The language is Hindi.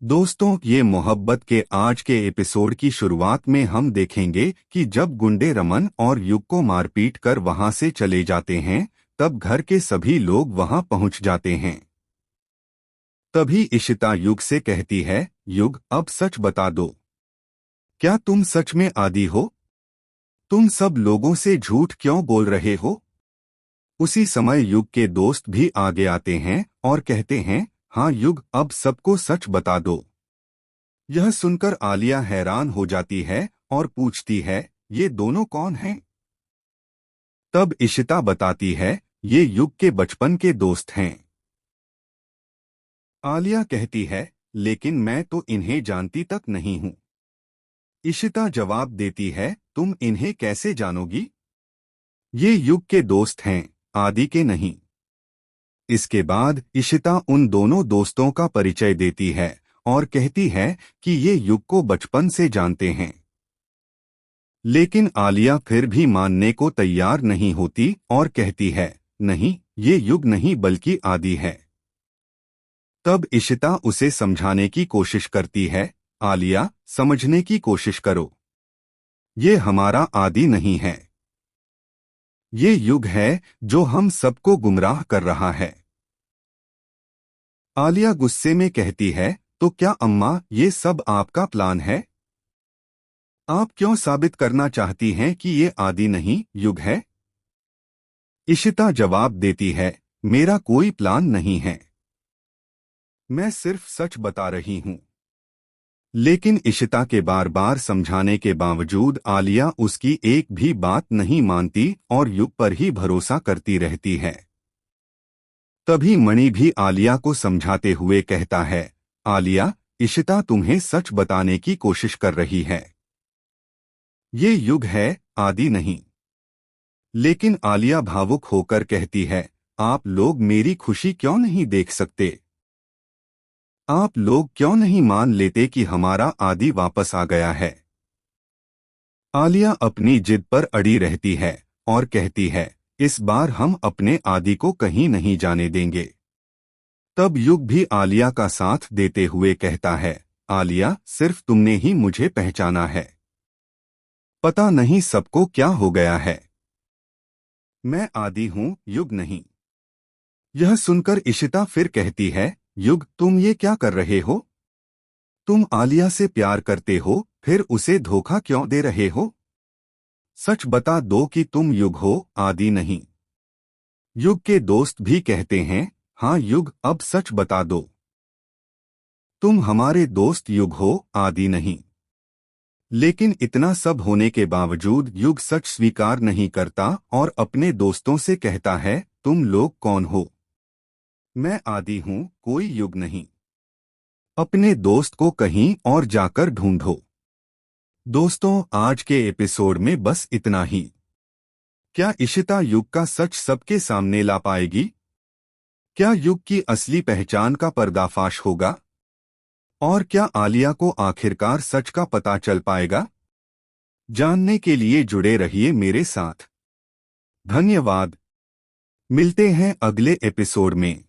दोस्तों, ये मोहब्बत के आज के एपिसोड की शुरुआत में हम देखेंगे कि जब गुंडे रमन और युग को मारपीट कर वहां से चले जाते हैं, तब घर के सभी लोग वहां पहुंच जाते हैं। तभी इशिता युग से कहती है, युग, अब सच बता दो। क्या तुम सच में आदी हो? तुम सब लोगों से झूठ क्यों बोल रहे हो? उसी समय युग के दोस्त भी आगे आते हैं और कहते हैं, हाँ युग, अब सबको सच बता दो। यह सुनकर आलिया हैरान हो जाती है और पूछती है, ये दोनों कौन हैं? तब इशिता बताती है, ये युग के बचपन के दोस्त हैं। आलिया कहती है, लेकिन मैं तो इन्हें जानती तक नहीं हूँ। इशिता जवाब देती है, तुम इन्हें कैसे जानोगी? ये युग के दोस्त हैं, आदि के नहीं। इसके बाद इशिता उन दोनों दोस्तों का परिचय देती है और कहती है कि ये युग को बचपन से जानते हैं। लेकिन आलिया फिर भी मानने को तैयार नहीं होती और कहती है, नहीं, ये युग नहीं बल्कि आदि है। तब इशिता उसे समझाने की कोशिश करती है, आलिया, समझने की कोशिश करो। ये हमारा आदि नहीं है। ये युग है जो हम सबको गुमराह कर रहा है। आलिया गुस्से में कहती है, तो क्या अम्मा, ये सब आपका प्लान है? आप क्यों साबित करना चाहती हैं कि ये आदि नहीं, युग है? इशिता जवाब देती है, मेरा कोई प्लान नहीं है। मैं सिर्फ सच बता रही हूँ। लेकिन इशिता के बार बार समझाने के बावजूद आलिया उसकी एक भी बात नहीं मानती और युग पर ही भरोसा करती रहती है। तभी मणि भी आलिया को समझाते हुए कहता है, आलिया, इशिता तुम्हें सच बताने की कोशिश कर रही है। ये युग है, आदि नहीं। लेकिन आलिया भावुक होकर कहती है, आप लोग मेरी खुशी क्यों नहीं देख सकते? आप लोग क्यों नहीं मान लेते कि हमारा आदि वापस आ गया है? आलिया अपनी जिद पर अड़ी रहती है और कहती है, इस बार हम अपने आदि को कहीं नहीं जाने देंगे। तब युग भी आलिया का साथ देते हुए कहता है, आलिया, सिर्फ तुमने ही मुझे पहचाना है। पता नहीं सबको क्या हो गया है। मैं आदि हूँ, युग नहीं। यह सुनकर इशिता फिर कहती है, युग, तुम ये क्या कर रहे हो? तुम आलिया से प्यार करते हो, फिर उसे धोखा क्यों दे रहे हो? सच बता दो कि तुम युग हो, आदि नहीं। युग के दोस्त भी कहते हैं, हाँ युग, अब सच बता दो। तुम हमारे दोस्त युग हो, आदि नहीं। लेकिन इतना सब होने के बावजूद युग सच स्वीकार नहीं करता और अपने दोस्तों से कहता है, तुम लोग कौन हो? मैं आदि हूँ, कोई युग नहीं। अपने दोस्त को कहीं और जाकर ढूंढो। दोस्तों, आज के एपिसोड में बस इतना ही। क्या इशिता युग का सच सबके सामने ला पाएगी? क्या युग की असली पहचान का पर्दाफाश होगा? और क्या आलिया को आखिरकार सच का पता चल पाएगा? जानने के लिए जुड़े रहिए मेरे साथ। धन्यवाद। मिलते हैं अगले एपिसोड में।